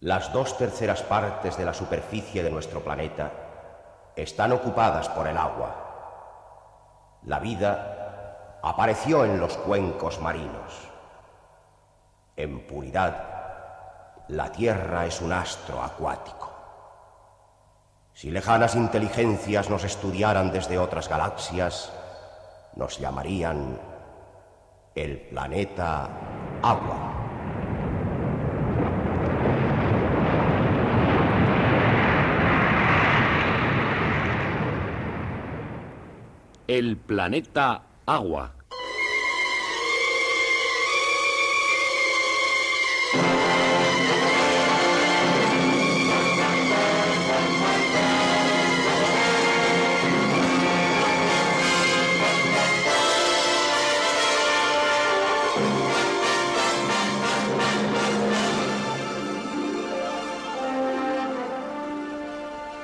Las 2/3 partes de la superficie de nuestro planeta están ocupadas por el agua. La vida apareció en los cuencos marinos. En puridad, la Tierra es un astro acuático. Si lejanas inteligencias nos estudiaran desde otras galaxias, nos llamarían el planeta Agua. El planeta Agua.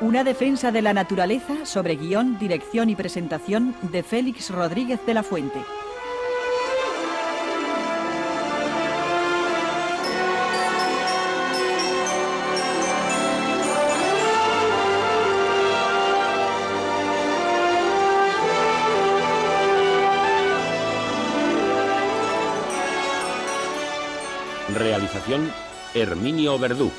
Una defensa de la naturaleza sobre guión, dirección y presentación de Félix Rodríguez de la Fuente. Realización: Herminio Verdú.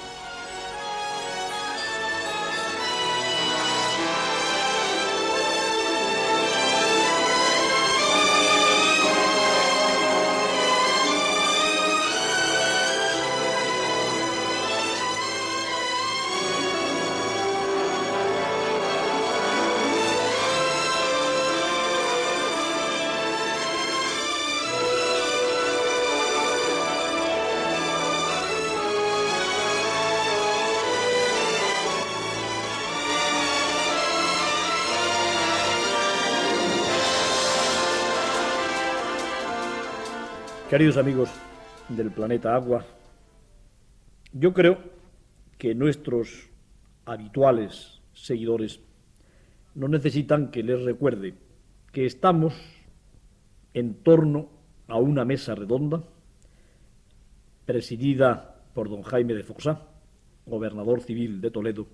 Queridos amigos del planeta Agua, yo creo que nuestros habituales seguidores no necesitan que les recuerde que estamos en torno a una mesa redonda presidida por don Jaime de Foxá, gobernador civil de Toledo,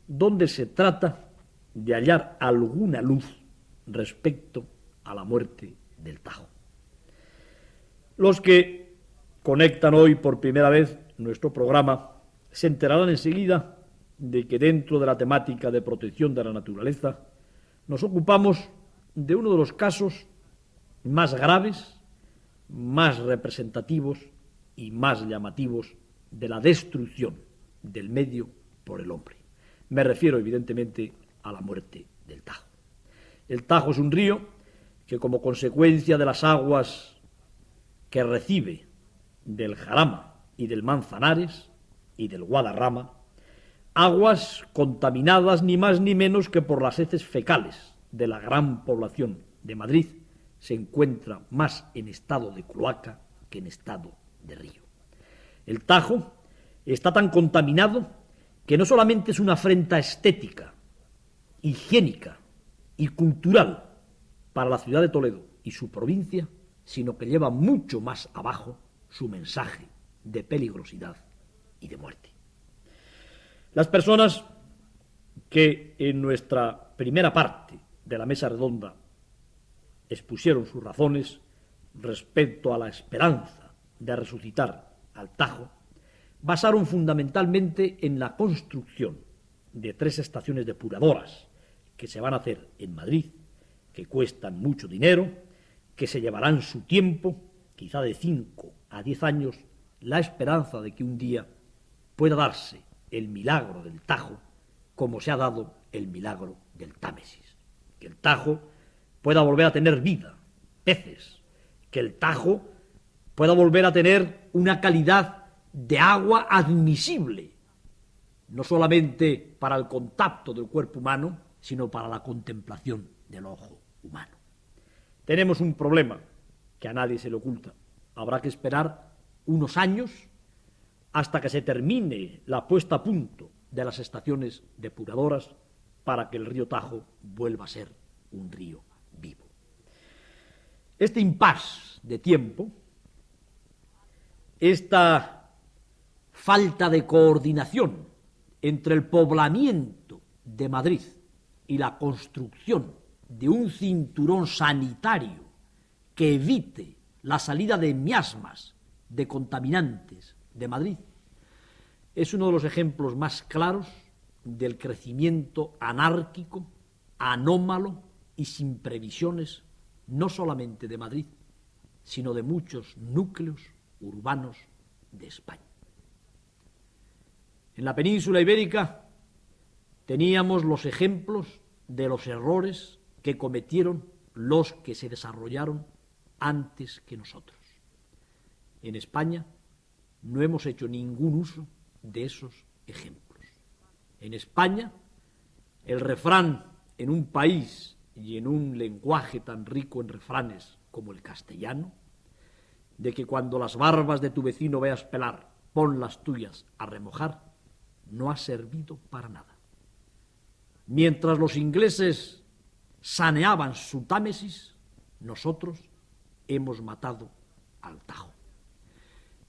donde se trata de hallar alguna luz respecto a la muerte del Tajo. Los que conectan hoy por primera vez nuestro programa se enterarán enseguida de que dentro de la temática de protección de la naturaleza nos ocupamos de uno de los casos más graves, más representativos y más llamativos de la destrucción del medio por el hombre. Me refiero evidentemente a la muerte del Tajo. El Tajo es un río que, como consecuencia de las aguas que recibe del Jarama y del Manzanares y del Guadarrama, aguas contaminadas ni más ni menos que por las heces fecales de la gran población de Madrid, se encuentra más en estado de cloaca que en estado de río. El Tajo está tan contaminado que no solamente es una afrenta estética, higiénica y cultural para la ciudad de Toledo y su provincia, sino que lleva mucho más abajo su mensaje de peligrosidad y de muerte. Las personas que en nuestra primera parte de la mesa redonda expusieron sus razones respecto a la esperanza de resucitar al Tajo, basaron fundamentalmente en la construcción de 3 estaciones depuradoras que se van a hacer en Madrid, que cuestan mucho dinero, que se llevarán su tiempo, quizá de 5 a 10 años, la esperanza de que un día pueda darse el milagro del Tajo, como se ha dado el milagro del Támesis. Que el Tajo pueda volver a tener vida, peces, que el Tajo pueda volver a tener una calidad de agua admisible, no solamente para el contacto del cuerpo humano, sino para la contemplación del ojo humano. Tenemos un problema que a nadie se le oculta. Habrá que esperar unos años hasta que se termine la puesta a punto de las estaciones depuradoras para que el río Tajo vuelva a ser un río vivo. Este impasse de tiempo, esta falta de coordinación entre el poblamiento de Madrid y la construcción de un cinturón sanitario que evite la salida de miasmas, de contaminantes de Madrid, es uno de los ejemplos más claros del crecimiento anárquico, anómalo y sin previsiones, no solamente de Madrid, sino de muchos núcleos urbanos de España. En la península ibérica teníamos los ejemplos de los errores que cometieron los que se desarrollaron antes que nosotros. En España no hemos hecho ningún uso de esos ejemplos. En España, el refrán en un país y en un lenguaje tan rico en refranes como el castellano, de que cuando las barbas de tu vecino veas pelar, pon las tuyas a remojar, no ha servido para nada. Mientras los ingleses saneaban su Támesis, nosotros hemos matado al Tajo.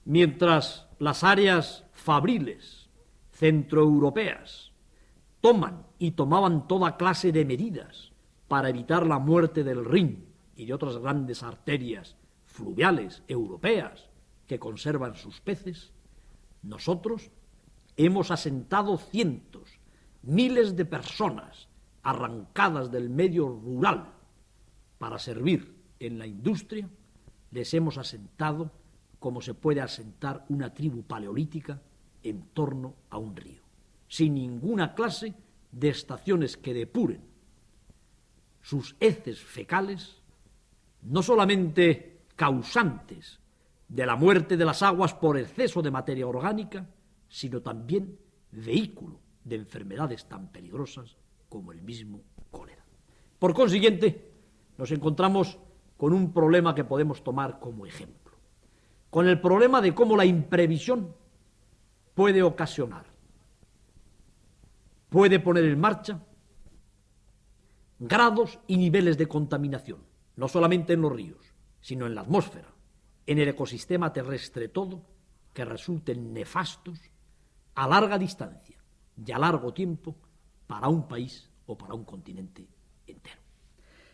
Mientras las áreas fabriles centroeuropeas toman y tomaban toda clase de medidas para evitar la muerte del Rin y de otras grandes arterias fluviales europeas que conservan sus peces, nosotros hemos asentado cientos, miles de personas arrancadas del medio rural para servir en la industria, les hemos asentado como se puede asentar una tribu paleolítica en torno a un río, sin ninguna clase de estaciones que depuren sus heces fecales, no solamente causantes de la muerte de las aguas por exceso de materia orgánica, sino también vehículo de enfermedades tan peligrosas como el mismo cólera. Por consiguiente, nos encontramos con un problema que podemos tomar como ejemplo, con el problema de cómo la imprevisión puede ocasionar, puede poner en marcha grados y niveles de contaminación, no solamente en los ríos, sino en la atmósfera, en el ecosistema terrestre todo, que resulten nefastos a larga distancia y a largo tiempo para un país o para un continente entero.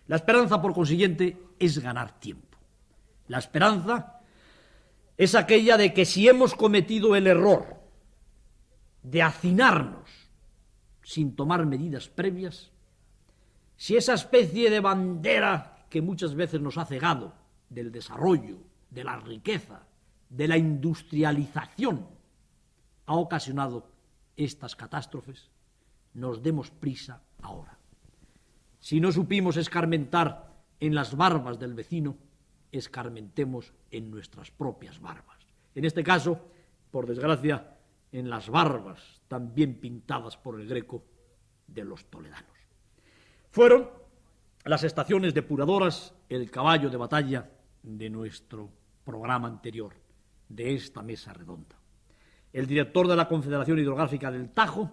La esperanza, por consiguiente, es ganar tiempo. La esperanza es aquella de que si hemos cometido el error de hacinarnos sin tomar medidas previas, si esa especie de bandera que muchas veces nos ha cegado del desarrollo, de la riqueza, de la industrialización, ha ocasionado estas catástrofes, nos demos prisa ahora. Si no supimos escarmentar en las barbas del vecino, escarmentemos en nuestras propias barbas. En este caso, por desgracia, en las barbas también pintadas por el Greco de los toledanos. Fueron las estaciones depuradoras el caballo de batalla de nuestro programa anterior, de esta mesa redonda. El director de la Confederación Hidrográfica del Tajo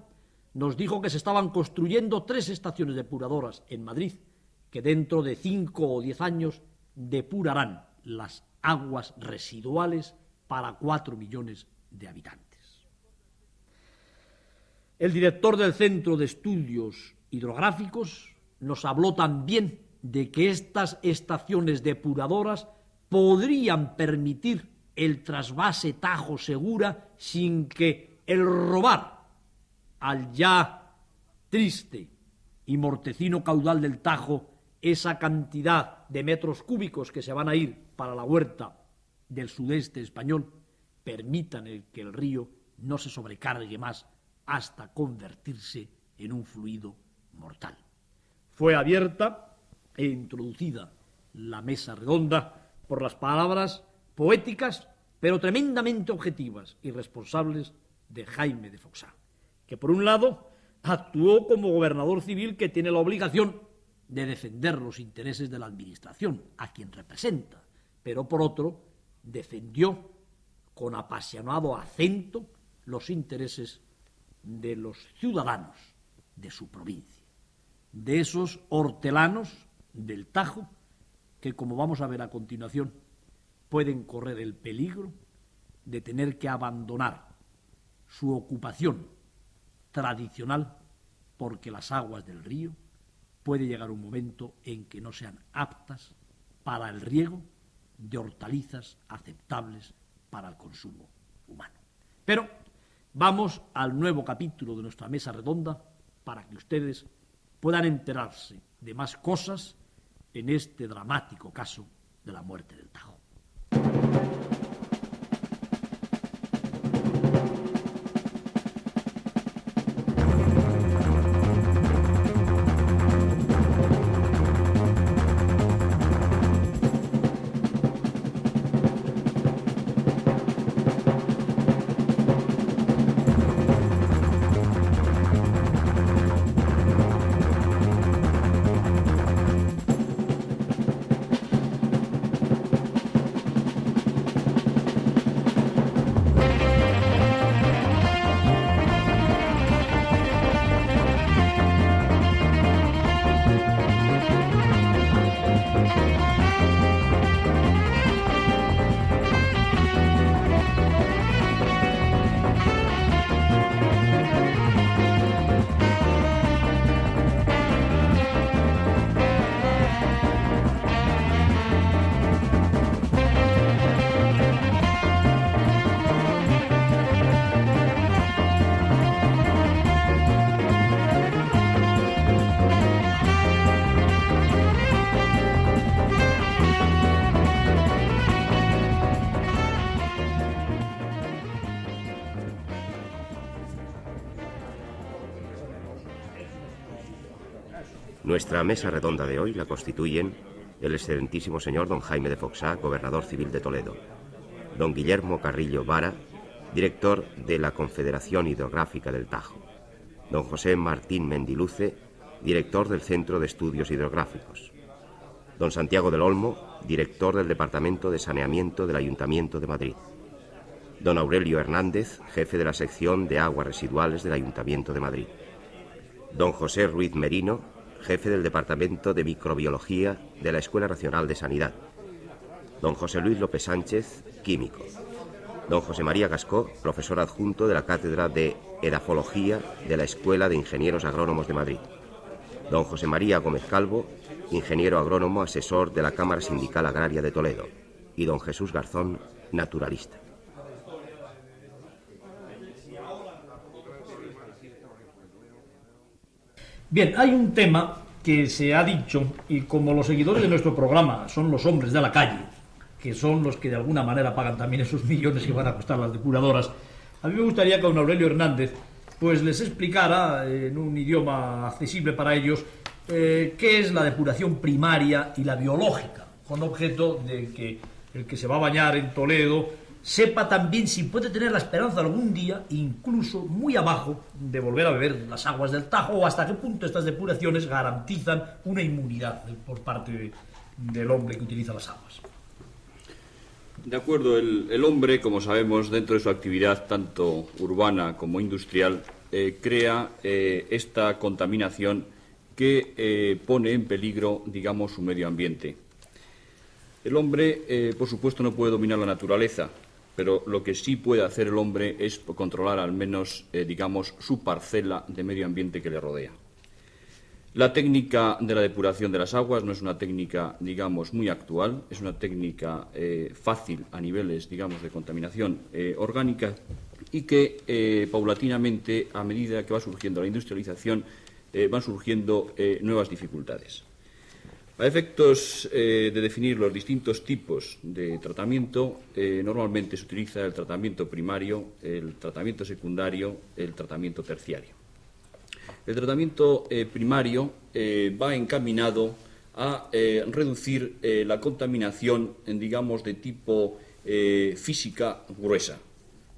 nos dijo que se estaban construyendo 3 estaciones depuradoras en Madrid que dentro de 5 o 10 años depurarán las aguas residuales para 4 millones de habitantes. El director del Centro de Estudios Hidrográficos nos habló también de que estas estaciones depuradoras podrían permitir el trasvase Tajo-Segura sin que el robar al ya triste y mortecino caudal del Tajo esa cantidad de metros cúbicos que se van a ir para la huerta del sudeste español permitan que el río no se sobrecargue más hasta convertirse en un fluido mortal. Fue abierta e introducida la mesa redonda por las palabras poéticas, pero tremendamente objetivas y responsables de Jaime de Foxá, que por un lado actuó como gobernador civil que tiene la obligación de defender los intereses de la administración, a quien representa, pero por otro defendió con apasionado acento los intereses de los ciudadanos de su provincia, de esos hortelanos del Tajo que, como vamos a ver a continuación, pueden correr el peligro de tener que abandonar su ocupación tradicional, porque las aguas del río puede llegar un momento en que no sean aptas para el riego de hortalizas aceptables para el consumo humano. Pero vamos al nuevo capítulo de nuestra mesa redonda para que ustedes puedan enterarse de más cosas en este dramático caso de la muerte del Tajo. Nuestra mesa redonda de hoy la constituyen el excelentísimo señor don Jaime de Foxá, gobernador civil de Toledo, don Guillermo Carrillo Vara, director de la Confederación Hidrográfica del Tajo, don José Martín Mendiluce, director del Centro de Estudios Hidrográficos, don Santiago del Olmo, director del Departamento de Saneamiento del Ayuntamiento de Madrid, don Aurelio Hernández, jefe de la sección de aguas residuales del Ayuntamiento de Madrid, don José Ruiz Merino, jefe del Departamento de Microbiología de la Escuela Nacional de Sanidad, don José Luis López Sánchez, químico, don José María Gascó, profesor adjunto de la Cátedra de Edafología de la Escuela de Ingenieros Agrónomos de Madrid, don José María Gómez Calvo, ingeniero agrónomo asesor de la Cámara Sindical Agraria de Toledo, y don Jesús Garzón, naturalista. Bien, hay un tema que se ha dicho, y como los seguidores de nuestro programa son los hombres de la calle, que son los que de alguna manera pagan también esos millones que van a costar las depuradoras, a mí me gustaría que don Aurelio Hernández pues les explicara en un idioma accesible para ellos qué es la depuración primaria y la biológica, con objeto de que el que se va a bañar en Toledo sepa también si puede tener la esperanza algún día, incluso muy abajo, de volver a beber las aguas del Tajo, o hasta qué punto estas depuraciones garantizan una inmunidad por parte del hombre que utiliza las aguas. De acuerdo, el hombre, como sabemos, dentro de su actividad tanto urbana como industrial, crea esta contaminación que pone en peligro, digamos, su medio ambiente. El hombre, por supuesto, no puede dominar la naturaleza, pero lo que sí puede hacer el hombre es controlar al menos, digamos, su parcela de medio ambiente que le rodea. La técnica de la depuración de las aguas no es una técnica, digamos, muy actual, es una técnica fácil a niveles, digamos, de contaminación orgánica y que paulatinamente, a medida que va surgiendo la industrialización, van surgiendo nuevas dificultades. A efectos de definir los distintos tipos de tratamiento, normalmente se utiliza el tratamiento primario, el tratamiento secundario, el tratamiento terciario. El tratamiento primario va encaminado a reducir la contaminación, digamos, de tipo física gruesa.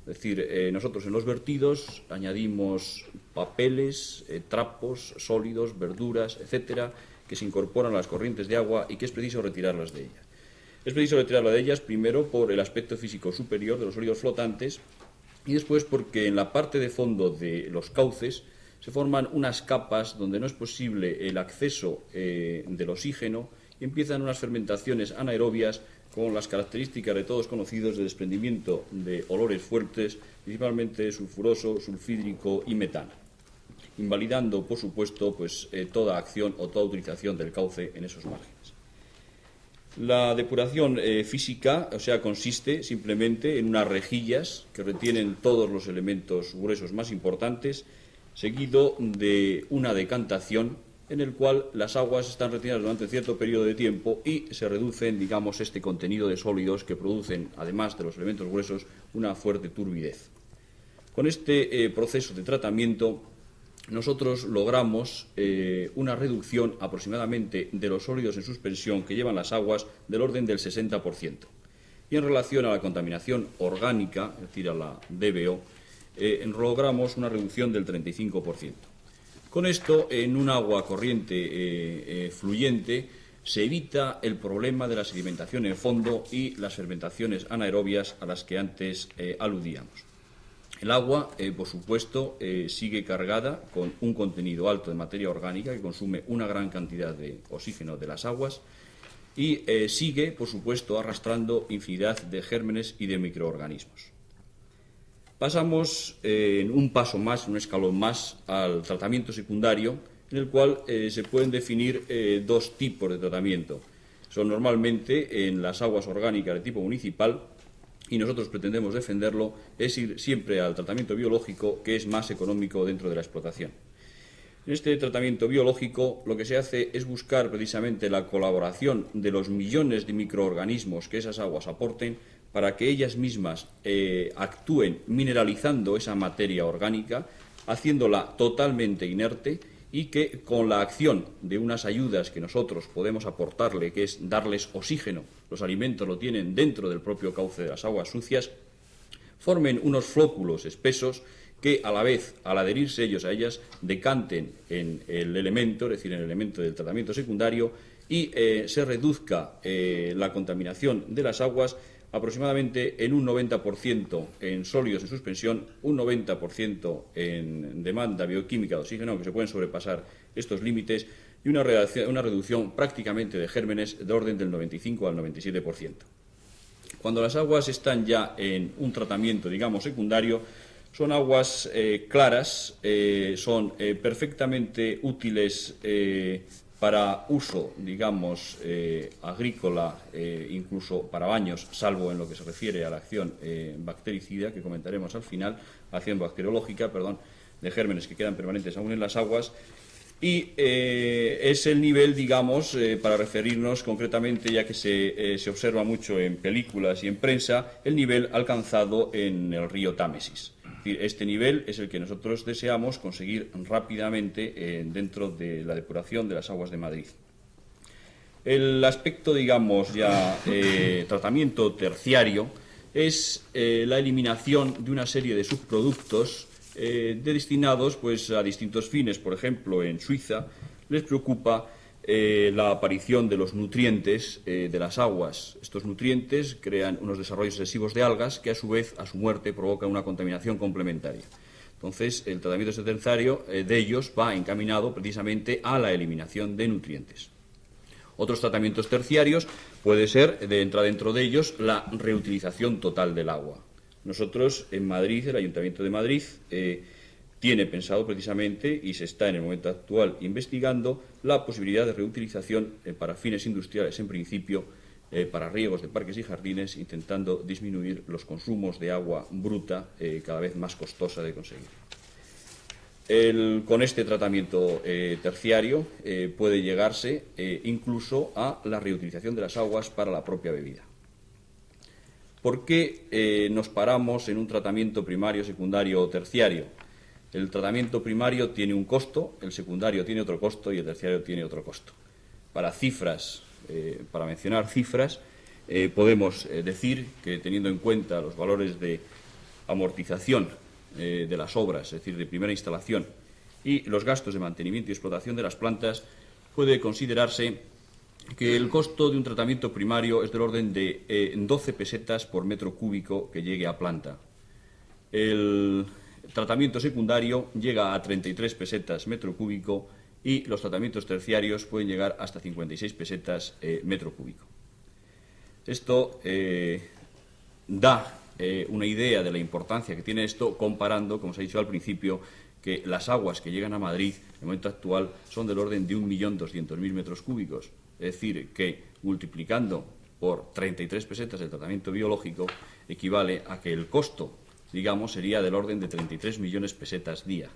Es decir, nosotros en los vertidos añadimos papeles, trapos sólidos, verduras, etcétera, que se incorporan a las corrientes de agua y que es preciso retirarlas de ellas. Es preciso retirarlas de ellas primero por el aspecto físico superior de los sólidos flotantes y después porque en la parte de fondo de los cauces se forman unas capas donde no es posible el acceso del oxígeno y empiezan unas fermentaciones anaerobias con las características de todos conocidos de desprendimiento de olores fuertes, principalmente sulfuroso, sulfídrico y metano, invalidando, por supuesto, pues, toda acción o toda utilización del cauce en esos márgenes. La depuración física, o sea, consiste simplemente en unas rejillas que retienen todos los elementos gruesos más importantes, seguido de una decantación en el cual las aguas están retenidas durante cierto periodo de tiempo y se reducen, digamos, este contenido de sólidos que producen, además de los elementos gruesos, una fuerte turbidez. Con este proceso de tratamiento nosotros logramos una reducción aproximadamente de los sólidos en suspensión que llevan las aguas del orden del 60%. Y en relación a la contaminación orgánica, es decir, a la DBO, logramos una reducción del 35%. Con esto, en un agua corriente fluyente, se evita el problema de la sedimentación en fondo y las fermentaciones anaerobias a las que antes aludíamos. El agua, por supuesto, sigue cargada con un contenido alto de materia orgánica que consume una gran cantidad de oxígeno de las aguas y sigue, por supuesto, arrastrando infinidad de gérmenes y de microorganismos. Pasamos en un paso más, un escalón más, al tratamiento secundario, en el cual se pueden definir dos tipos de tratamiento. Son normalmente en las aguas orgánicas de tipo municipal, y nosotros pretendemos defenderlo, es ir siempre al tratamiento biológico, que es más económico dentro de la explotación. En este tratamiento biológico lo que se hace es buscar precisamente la colaboración de los millones de microorganismos que esas aguas aporten para que ellas mismas actúen mineralizando esa materia orgánica, haciéndola totalmente inerte y que con la acción de unas ayudas que nosotros podemos aportarle, que es darles oxígeno, los alimentos lo tienen dentro del propio cauce de las aguas sucias, formen unos flóculos espesos que a la vez, al adherirse ellos a ellas, decanten en el elemento, es decir, en el elemento del tratamiento secundario, y se reduzca la contaminación de las aguas aproximadamente en un 90% en sólidos en suspensión, un 90% en demanda bioquímica de oxígeno, aunque se pueden sobrepasar estos límites, y una reducción prácticamente de gérmenes de orden del 95 al 97%. Cuando las aguas están ya en un tratamiento, digamos, secundario, son aguas claras, son perfectamente útiles para uso, digamos, agrícola, incluso para baños, salvo en lo que se refiere a la acción bactericida, que comentaremos al final, acción bacteriológica, de gérmenes que quedan permanentes aún en las aguas, y es el nivel, digamos, para referirnos concretamente, ya que se observa mucho en películas y en prensa, el nivel alcanzado en el río Támesis. Es decir, este nivel es el que nosotros deseamos conseguir rápidamente dentro de la depuración de las aguas de Madrid. El aspecto, digamos, ya tratamiento terciario es la eliminación de una serie de subproductos destinados pues, a distintos fines. Por ejemplo, en Suiza les preocupa la aparición de los nutrientes de las aguas. Estos nutrientes crean unos desarrollos excesivos de algas que, a su vez, a su muerte, provocan una contaminación complementaria. Entonces, el tratamiento terciario de ellos va encaminado precisamente a la eliminación de nutrientes. Otros tratamientos terciarios puede ser, entra dentro de ellos, la reutilización total del agua. Nosotros, en Madrid, el Ayuntamiento de Madrid, tiene pensado precisamente, y se está en el momento actual investigando, la posibilidad de reutilización para fines industriales, en principio, para riegos de parques y jardines, intentando disminuir los consumos de agua bruta, cada vez más costosa de conseguir. Con este tratamiento terciario puede llegarse incluso a la reutilización de las aguas para la propia bebida. ¿Por qué nos paramos en un tratamiento primario, secundario o terciario? El tratamiento primario tiene un costo, el secundario tiene otro costo y el terciario tiene otro costo. Para mencionar cifras, podemos decir que, teniendo en cuenta los valores de amortización de las obras, es decir, de primera instalación, y los gastos de mantenimiento y explotación de las plantas, puede considerarse que el costo de un tratamiento primario es del orden de 12 pesetas por metro cúbico que llegue a planta. El tratamiento secundario llega a 33 pesetas metro cúbico y los tratamientos terciarios pueden llegar hasta 56 pesetas metro cúbico. Esto da una idea de la importancia que tiene esto, comparando, como se ha dicho al principio, que las aguas que llegan a Madrid en el momento actual son del orden de 1.200.000 metros cúbicos. Es decir, que multiplicando por 33 pesetas el tratamiento biológico equivale a que el costo, digamos, sería del orden de 33 millones pesetas día.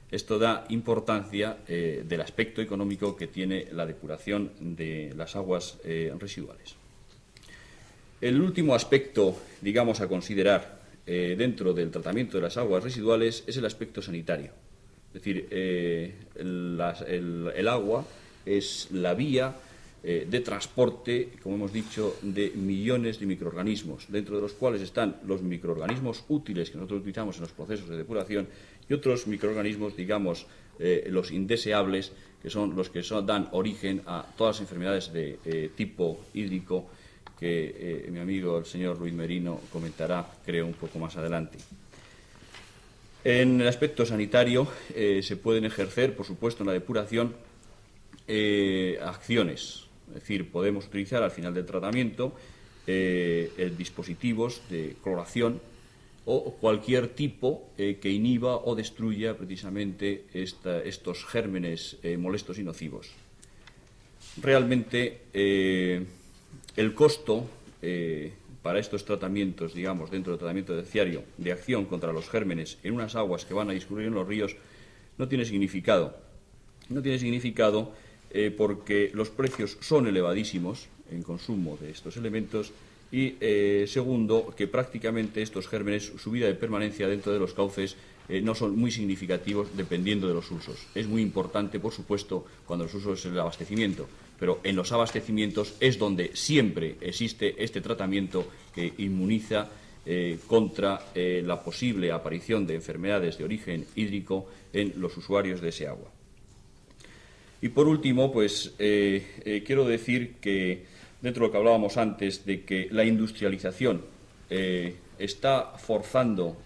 Esto da importancia del aspecto económico que tiene la depuración de las aguas residuales. El último aspecto, digamos, a considerar dentro del tratamiento de las aguas residuales es el aspecto sanitario. Es decir, el agua es la vía de transporte, como hemos dicho, de millones de microorganismos, dentro de los cuales están los microorganismos útiles que nosotros utilizamos en los procesos de depuración y otros microorganismos, digamos, los indeseables, que son los que dan origen a todas las enfermedades de tipo hídrico que mi amigo el señor Luis Merino comentará, creo, un poco más adelante. En el aspecto sanitario se pueden ejercer, por supuesto, en la depuración acciones. Es decir, podemos utilizar al final del tratamiento dispositivos de cloración o cualquier tipo que inhiba o destruya precisamente estos gérmenes molestos y nocivos. Realmente el costo para estos tratamientos, digamos, dentro del tratamiento terciario de acción contra los gérmenes en unas aguas que van a discurrir en los ríos no tiene significado. No tiene significado porque los precios son elevadísimos en consumo de estos elementos y, segundo, que prácticamente estos gérmenes, su vida de permanencia dentro de los cauces no son muy significativos dependiendo de los usos. Es muy importante, por supuesto, cuando los usos es el abastecimiento, pero en los abastecimientos es donde siempre existe este tratamiento que inmuniza contra la posible aparición de enfermedades de origen hídrico en los usuarios de ese agua. Y por último, pues quiero decir que dentro de lo que hablábamos antes de que la industrialización está forzando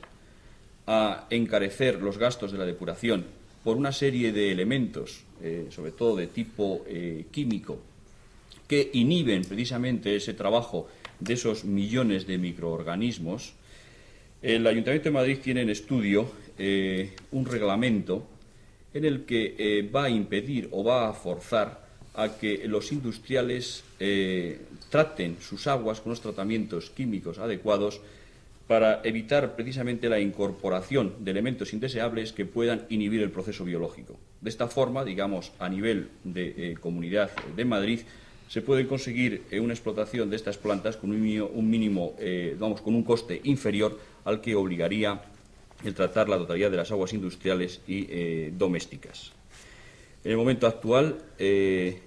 a encarecer los gastos de la depuración por una serie de elementos, sobre todo de tipo químico, que inhiben precisamente ese trabajo de esos millones de microorganismos. El Ayuntamiento de Madrid tiene en estudio un reglamento en el que va a impedir o va a forzar a que los industriales traten sus aguas con los tratamientos químicos adecuados para evitar precisamente la incorporación de elementos indeseables que puedan inhibir el proceso biológico. De esta forma, digamos, a nivel de Comunidad de Madrid, se puede conseguir una explotación de estas plantas con un mínimo, con un coste inferior al que obligaría el tratar la totalidad de las aguas industriales y domésticas. En el momento actual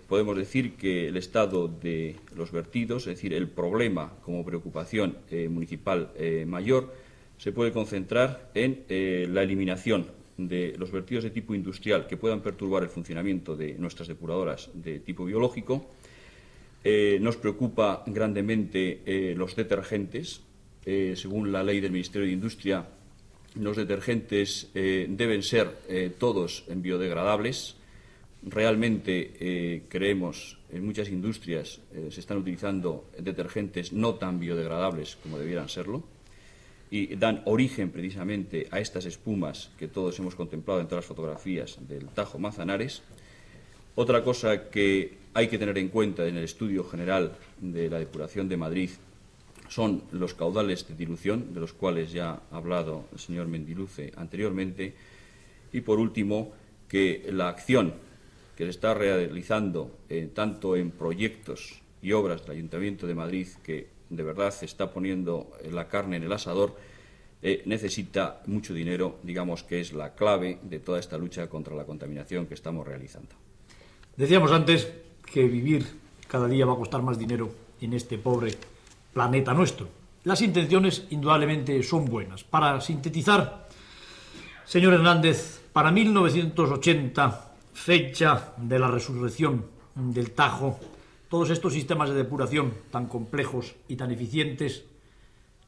podemos decir que el estado de los vertidos, es decir, el problema como preocupación municipal mayor, se puede concentrar en la eliminación de los vertidos de tipo industrial que puedan perturbar el funcionamiento de nuestras depuradoras de tipo biológico. Nos preocupa grandemente los detergentes. Según la ley del Ministerio de Industria, los detergentes deben ser todos biodegradables. Realmente creemos en muchas industrias se están utilizando detergentes no tan biodegradables como debieran serlo y dan origen precisamente a estas espumas que todos hemos contemplado en todas las fotografías del Tajo Manzanares. Otra cosa que hay que tener en cuenta en el estudio general de la depuración de Madrid son los caudales de dilución, de los cuales ya ha hablado el señor Mendiluce anteriormente. Y, por último, que la acción que se está realizando tanto en proyectos y obras del Ayuntamiento de Madrid, que de verdad se está poniendo la carne en el asador, necesita mucho dinero, digamos que es la clave de toda esta lucha contra la contaminación que estamos realizando. Decíamos antes que vivir cada día va a costar más dinero en este pobre planeta nuestro. Las intenciones indudablemente son buenas. Para sintetizar, señor Hernández, para 1980, fecha de la resurrección del Tajo, todos estos sistemas de depuración tan complejos y tan eficientes,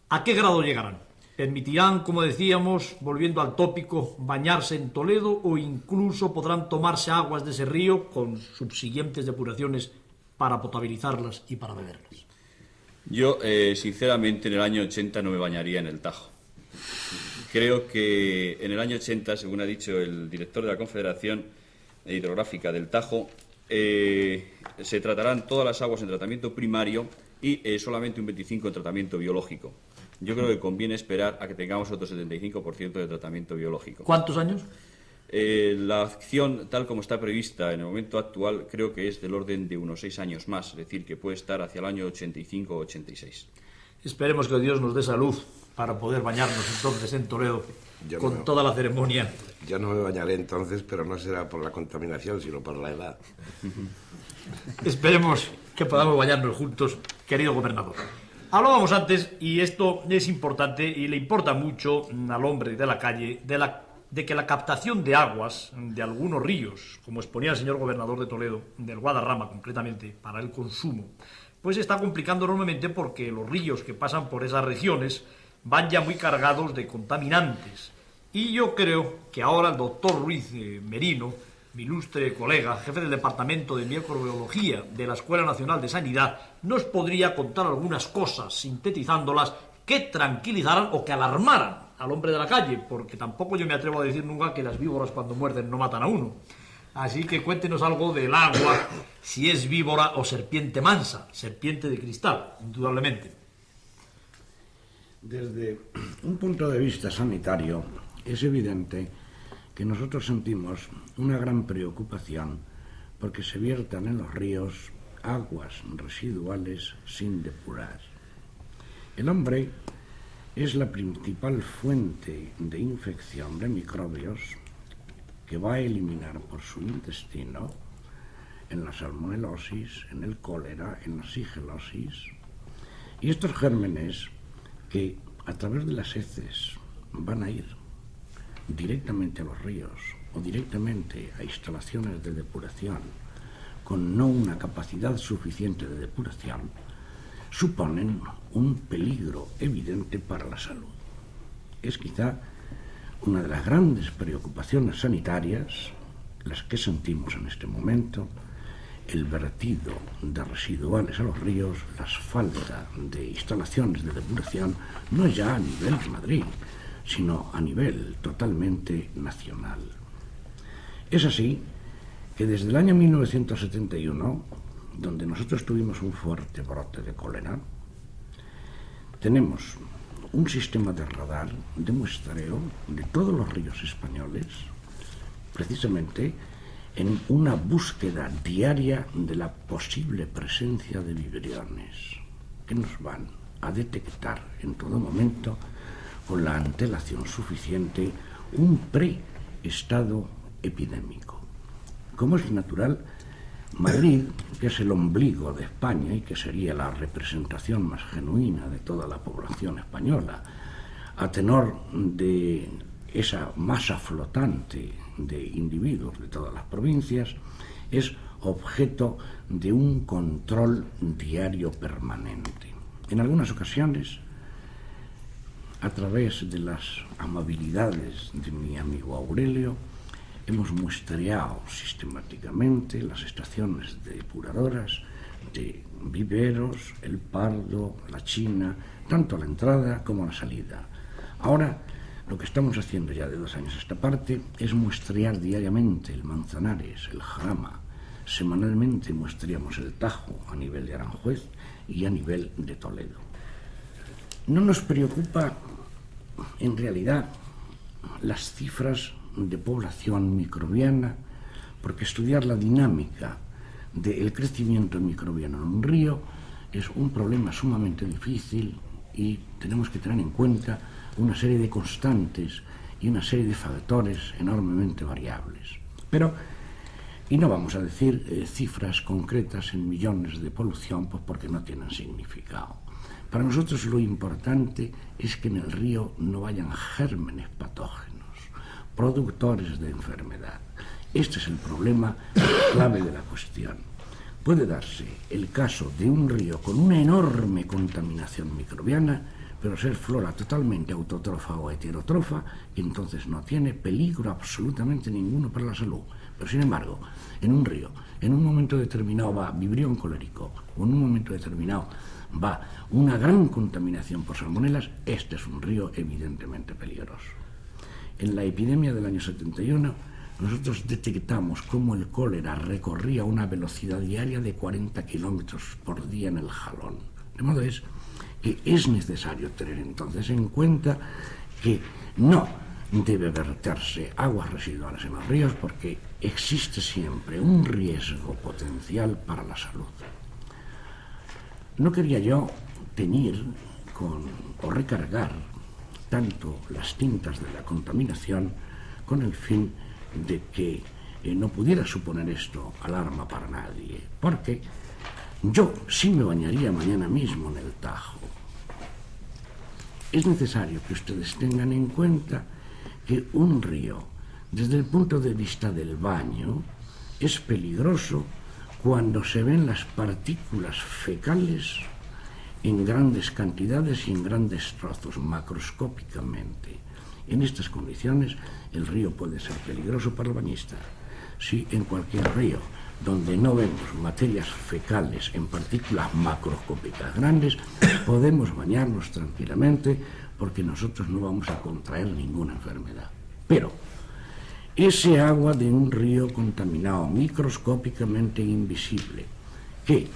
¿a qué grado llegarán? ¿Permitirán, como decíamos, volviendo al tópico, bañarse en Toledo o incluso podrán tomarse aguas de ese río con subsiguientes depuraciones para potabilizarlas y para beberlas? Yo, sinceramente, en el año 80 no me bañaría en el Tajo. Creo que en el año 80, según ha dicho el director de la Confederación Hidrográfica del Tajo, se tratarán todas las aguas en tratamiento primario y solamente un 25% en tratamiento biológico. Yo creo que conviene esperar a que tengamos otro 75% de tratamiento biológico. ¿Cuántos años? La acción, tal como está prevista en el momento actual, creo que es del orden de unos 6 años más, es decir, que puede estar hacia el año 85 o 86. Esperemos que Dios nos dé salud para poder bañarnos entonces en Toledo con toda la ceremonia. Yo no me bañaré entonces, pero no será por la contaminación, sino por la edad. Esperemos que podamos bañarnos juntos, querido gobernador. Hablábamos antes, y esto es importante y le importa mucho al hombre de la calle, de que la captación de aguas de algunos ríos, como exponía el señor gobernador de Toledo, del Guadarrama concretamente, para el consumo, pues se está complicando enormemente porque los ríos que pasan por esas regiones van ya muy cargados de contaminantes. Y yo creo que ahora el doctor Ruiz Merino, mi ilustre colega, jefe del Departamento de Microbiología de la Escuela Nacional de Sanidad, nos podría contar algunas cosas, sintetizándolas, que tranquilizaran o que alarmaran al hombre de la calle, porque tampoco yo me atrevo a decir nunca que las víboras cuando muerden no matan a uno. Así que cuéntenos algo del agua, si es víbora o serpiente mansa, serpiente de cristal, indudablemente. Desde un punto de vista sanitario, es evidente que nosotros sentimos una gran preocupación porque se viertan en los ríos aguas residuales sin depurar. El hombre es la principal fuente de infección de microbios que va a eliminar por su intestino en la salmonelosis, en el cólera, en la sigelosis. Y estos gérmenes que a través de las heces van a ir directamente a los ríos o directamente a instalaciones de depuración con no una capacidad suficiente de depuración, suponen un peligro evidente para la salud. Es quizá una de las grandes preocupaciones sanitarias, las que sentimos en este momento, el vertido de residuales a los ríos, la falta de instalaciones de depuración, no ya a nivel de Madrid, sino a nivel totalmente nacional. Es así que desde el año 1971, donde nosotros tuvimos un fuerte brote de cólera, tenemos un sistema de radar, de muestreo de todos los ríos españoles, precisamente en una búsqueda diaria de la posible presencia de vibriones que nos van a detectar en todo momento con la antelación suficiente un preestado epidémico. Como es natural, Madrid, que es el ombligo de España y que sería la representación más genuina de toda la población española, a tenor de esa masa flotante de individuos de todas las provincias, es objeto de un control diario permanente. En algunas ocasiones, a través de las amabilidades de mi amigo Aurelio, hemos muestreado sistemáticamente las estaciones depuradoras de Viveros, El Pardo, La China, tanto a la entrada como a la salida. Ahora, lo que estamos haciendo ya de 2 años a esta parte es muestrear diariamente el Manzanares, el Jarama. Semanalmente muestreamos el Tajo a nivel de Aranjuez y a nivel de Toledo. No nos preocupa, en realidad, las cifras de población microbiana, porque estudiar la dinámica del crecimiento microbiano en un río es un problema sumamente difícil y tenemos que tener en cuenta una serie de constantes y una serie de factores enormemente variables. Y no vamos a decir cifras concretas en millones de polución, pues porque no tienen significado. Para nosotros lo importante es que en el río no vayan gérmenes patógenos, productores de enfermedad. Este es el problema clave de la cuestión. Puede darse el caso de un río con una enorme contaminación microbiana, pero ser flora totalmente autotrofa o heterotrofa, y entonces no tiene peligro absolutamente ninguno para la salud. Pero sin embargo, en un río, en un momento determinado va vibrión colérico, o en un momento determinado va una gran contaminación por salmonelas, este es un río evidentemente peligroso. En la epidemia del año 71, nosotros detectamos cómo el cólera recorría una velocidad diaria de 40 kilómetros por día en el Jalón. De modo que es necesario tener entonces en cuenta que no debe verterse aguas residuales en los ríos porque existe siempre un riesgo potencial para la salud. No quería yo teñir o recargar tanto las tintas de la contaminación con el fin de que no pudiera suponer esto alarma para nadie, porque yo sí me bañaría mañana mismo en el Tajo. Es necesario que ustedes tengan en cuenta que un río, desde el punto de vista del baño, es peligroso cuando se ven las partículas fecales en grandes cantidades y en grandes trozos, macroscópicamente. En estas condiciones, el río puede ser peligroso para el bañista. Si en cualquier río donde no vemos materias fecales en partículas macroscópicas grandes, podemos bañarnos tranquilamente porque nosotros no vamos a contraer ninguna enfermedad. Pero ese agua de un río contaminado, microscópicamente invisible, que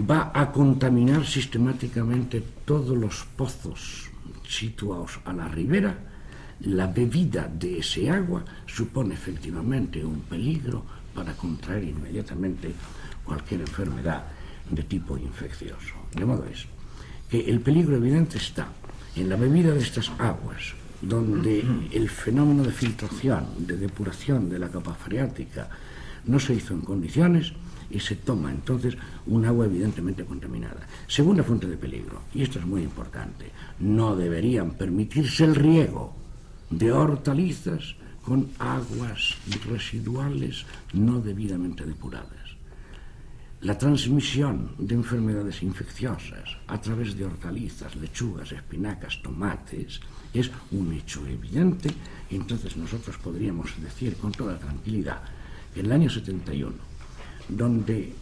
va a contaminar sistemáticamente todos los pozos situados a la ribera, la bebida de ese agua supone efectivamente un peligro para contraer inmediatamente cualquier enfermedad de tipo infeccioso. De modo que el peligro evidente está en la bebida de estas aguas, donde el fenómeno de filtración, de depuración de la capa freática no se hizo en condiciones y se toma entonces un agua evidentemente contaminada. Segunda fuente de peligro, y esto es muy importante, no deberían permitirse el riego de hortalizas con aguas residuales no debidamente depuradas. La transmisión de enfermedades infecciosas a través de hortalizas, lechugas, espinacas, tomates, es un hecho evidente, y entonces nosotros podríamos decir con toda tranquilidad que en el año 71, donde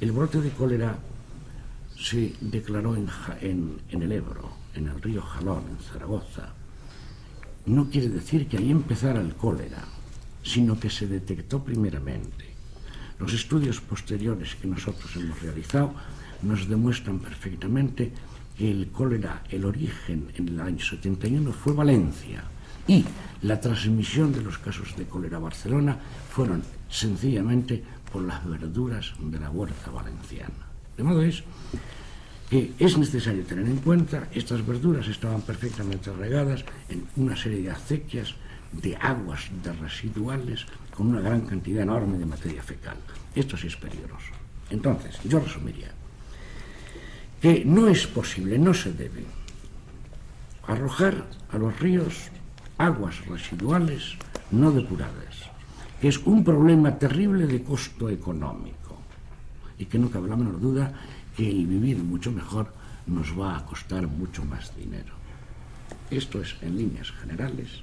el brote de cólera se declaró en el Ebro, en el río Jalón, en Zaragoza, no quiere decir que ahí empezara el cólera, sino que se detectó primeramente. Los estudios posteriores que nosotros hemos realizado nos demuestran perfectamente que el cólera, el origen en el año 71 fue Valencia, y la transmisión de los casos de cólera a Barcelona fueron sencillamente por las verduras de la huerta valenciana. De modo que es necesario tener en cuenta, estas verduras estaban perfectamente regadas en una serie de acequias de aguas de residuales con una gran cantidad enorme de materia fecal. Esto sí es peligroso. Entonces, yo resumiría que no es posible, no se debe arrojar a los ríos aguas residuales no depuradas, que es un problema terrible de costo económico y que no cabe la menor duda que el vivir mucho mejor nos va a costar mucho más dinero. Esto es, en líneas generales,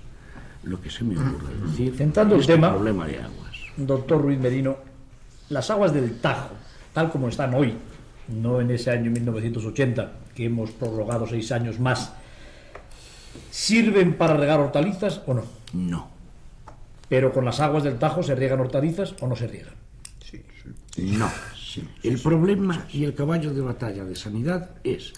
lo que se me ocurre decir. Centrando el tema, problema de aguas. Doctor Ruiz Merino, las aguas del Tajo, tal como están hoy, no en ese año 1980, que hemos prorrogado 6 años más, ¿sirven para regar hortalizas o no? No. ¿Pero con las aguas del Tajo se riegan hortalizas o no se riegan? Sí. No. El problema y el caballo de batalla de sanidad es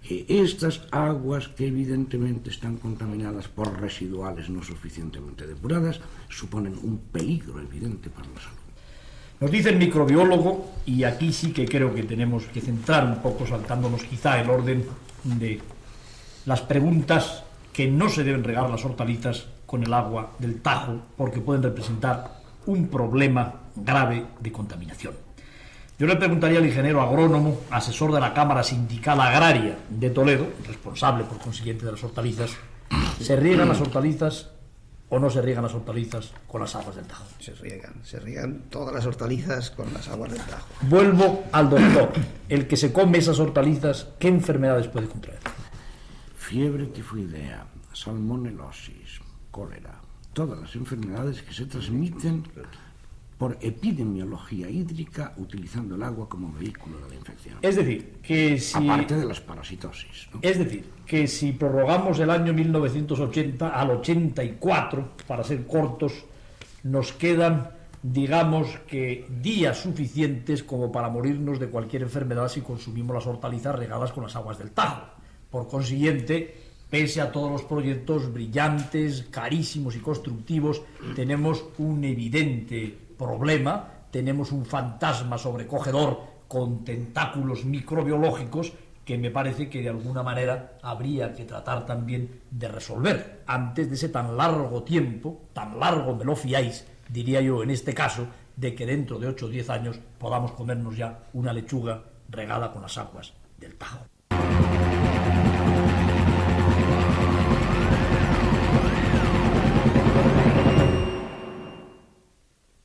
que estas aguas que evidentemente están contaminadas por residuales no suficientemente depuradas suponen un peligro evidente para la salud. Nos dice el microbiólogo, y aquí sí que creo que tenemos que centrar un poco, saltándonos quizá el orden de las preguntas, que no se deben regar las hortalizas con el agua del Tajo porque pueden representar un problema grave de contaminación. Yo le preguntaría al ingeniero agrónomo, asesor de la Cámara Sindical Agraria de Toledo, responsable por consiguiente de las hortalizas, ¿se riegan las hortalizas o no se riegan las hortalizas con las aguas del Tajo? Se riegan todas las hortalizas con las aguas del Tajo. Vuelvo al doctor. El que se come esas hortalizas, ¿qué enfermedades puede contraer? Fiebre tifoidea, salmonelosis, cólera, todas las enfermedades que se transmiten por epidemiología hídrica utilizando el agua como vehículo de la infección. Es decir, que si... Aparte de las parasitosis, ¿no? Es decir, que si prorrogamos el año 1980 al 84, para ser cortos, nos quedan, digamos que, días suficientes como para morirnos de cualquier enfermedad si consumimos las hortalizas regadas con las aguas del Tajo. Por consiguiente, pese a todos los proyectos brillantes, carísimos y constructivos, tenemos un evidente problema, tenemos un fantasma sobrecogedor con tentáculos microbiológicos que me parece que de alguna manera habría que tratar también de resolver antes de ese tan largo tiempo, tan largo me lo fiáis, diría yo en este caso, de que dentro de 8 o 10 años podamos comernos ya una lechuga regada con las aguas del Tajo.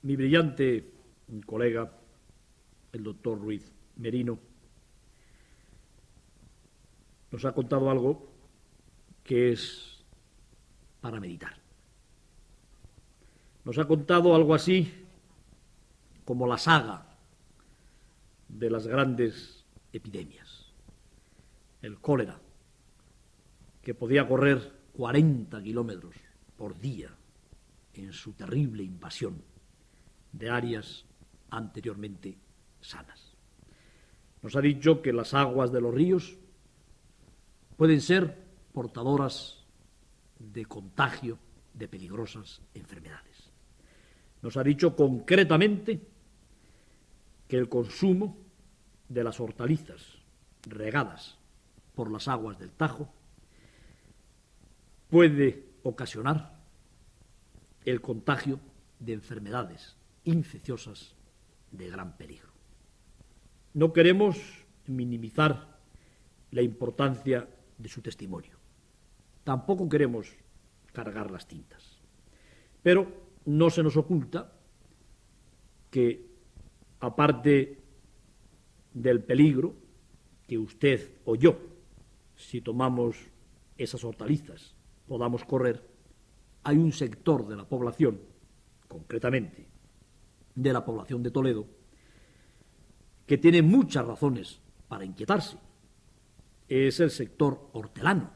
Mi brillante colega, el doctor Ruiz Merino, nos ha contado algo que es para meditar. Nos ha contado algo así como la saga de las grandes epidemias. El cólera, que podía correr 40 kilómetros por día en su terrible invasión de áreas anteriormente sanas. Nos ha dicho que las aguas de los ríos pueden ser portadoras de contagio de peligrosas enfermedades. Nos ha dicho concretamente que el consumo de las hortalizas regadas por las aguas del Tajo puede ocasionar el contagio de enfermedades infecciosas de gran peligro. No queremos minimizar la importancia de su testimonio. Tampoco queremos cargar las tintas. Pero no se nos oculta que, aparte del peligro que usted o yo, si tomamos esas hortalizas, podamos correr, hay un sector de la población, concretamente de la población de Toledo, que tiene muchas razones para inquietarse. Es el sector hortelano,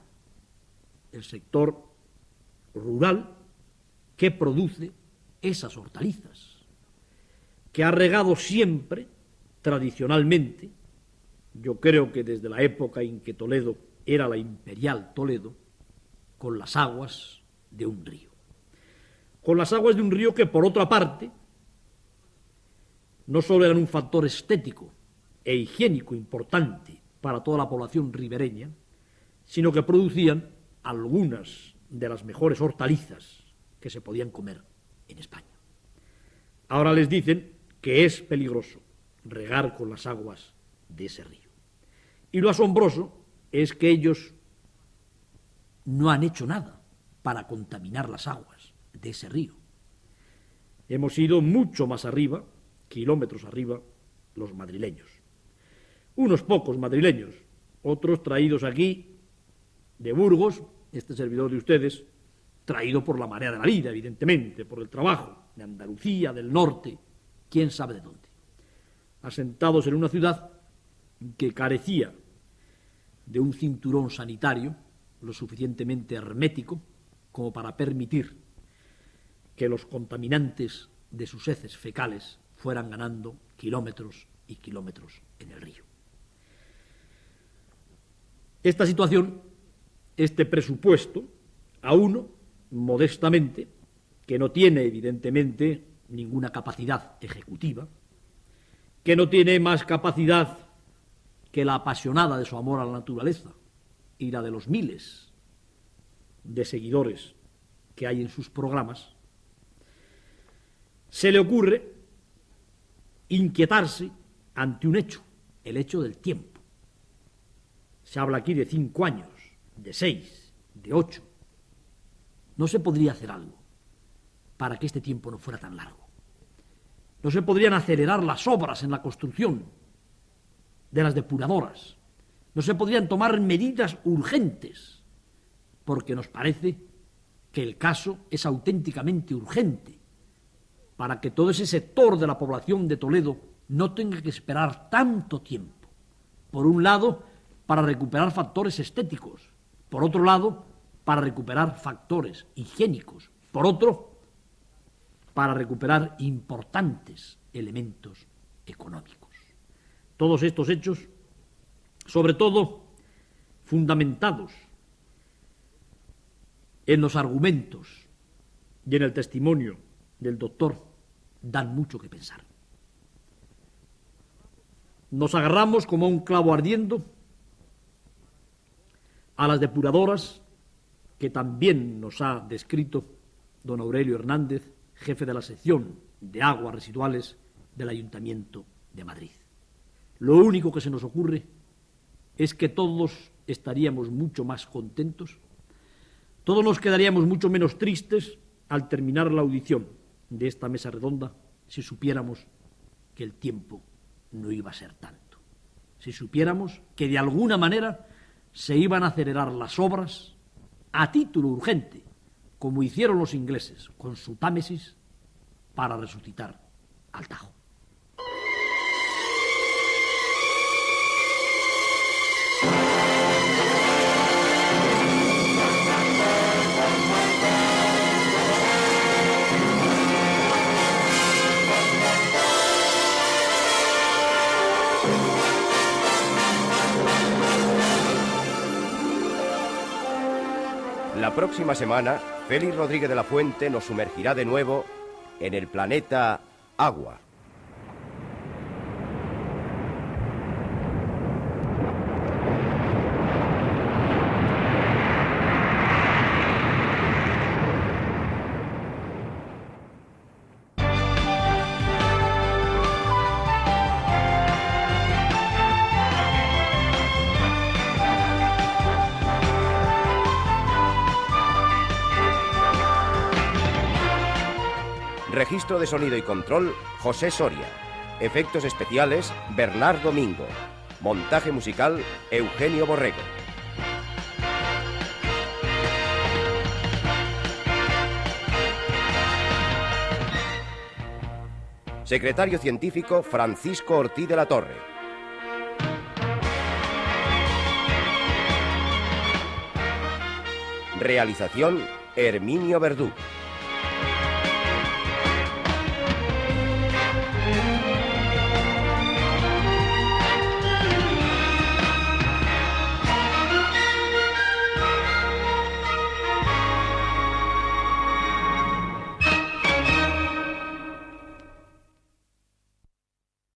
el sector rural que produce esas hortalizas, que ha regado siempre, tradicionalmente, yo creo que desde la época en que Toledo era la imperial Toledo, con las aguas de un río. Con las aguas de un río que, por otra parte, no solo eran un factor estético e higiénico importante para toda la población ribereña, sino que producían algunas de las mejores hortalizas que se podían comer en España. Ahora les dicen que es peligroso regar con las aguas de ese río. Y lo asombroso es que ellos no han hecho nada para contaminar las aguas de ese río. Hemos ido mucho más arriba, kilómetros arriba, los madrileños. Unos pocos madrileños, otros traídos aquí de Burgos, este servidor de ustedes, traído por la marea de la vida, evidentemente, por el trabajo, de Andalucía, del norte, quién sabe de dónde. Asentados en una ciudad que carecía de un cinturón sanitario lo suficientemente hermético como para permitir que los contaminantes de sus heces fecales fueran ganando kilómetros y kilómetros en el río. Esta situación, este presupuesto, a uno, modestamente, que no tiene evidentemente ninguna capacidad ejecutiva, que no tiene más capacidad que la apasionada de su amor a la naturaleza y la de los miles de seguidores que hay en sus programas, se le ocurre inquietarse ante un hecho, el hecho del tiempo. Se habla aquí de 5 años, de 6, de 8. ¿No se podría hacer algo para que este tiempo no fuera tan largo? ¿No se podrían acelerar las obras en la construcción de las depuradoras? ¿No se podrían tomar medidas urgentes? Porque nos parece que el caso es auténticamente urgente. para que todo ese sector de la población de Toledo no tenga que esperar tanto tiempo. Por un lado, para recuperar factores estéticos. Por otro lado, para recuperar factores higiénicos. Por otro, para recuperar importantes elementos económicos. Todos estos hechos, sobre todo fundamentados en los argumentos y en el testimonio del doctor, dan mucho que pensar. Nos agarramos como a un clavo ardiendo a las depuradoras que también nos ha descrito don Aurelio Hernández, jefe de la sección de aguas residuales del Ayuntamiento de Madrid. Lo único que se nos ocurre es que todos estaríamos mucho más contentos, todos nos quedaríamos mucho menos tristes al terminar la audición de esta mesa redonda si supiéramos que el tiempo no iba a ser tanto, si supiéramos que de alguna manera se iban a acelerar las obras a título urgente, como hicieron los ingleses con su Támesis, para resucitar al Tajo. La próxima semana, Félix Rodríguez de la Fuente nos sumergirá de nuevo en el planeta Agua. Registro de sonido y control, José Soria. Efectos especiales, Bernard Domingo. Montaje musical, Eugenio Borrego. Secretario científico, Francisco Ortiz de la Torre. Realización, Herminio Verdú.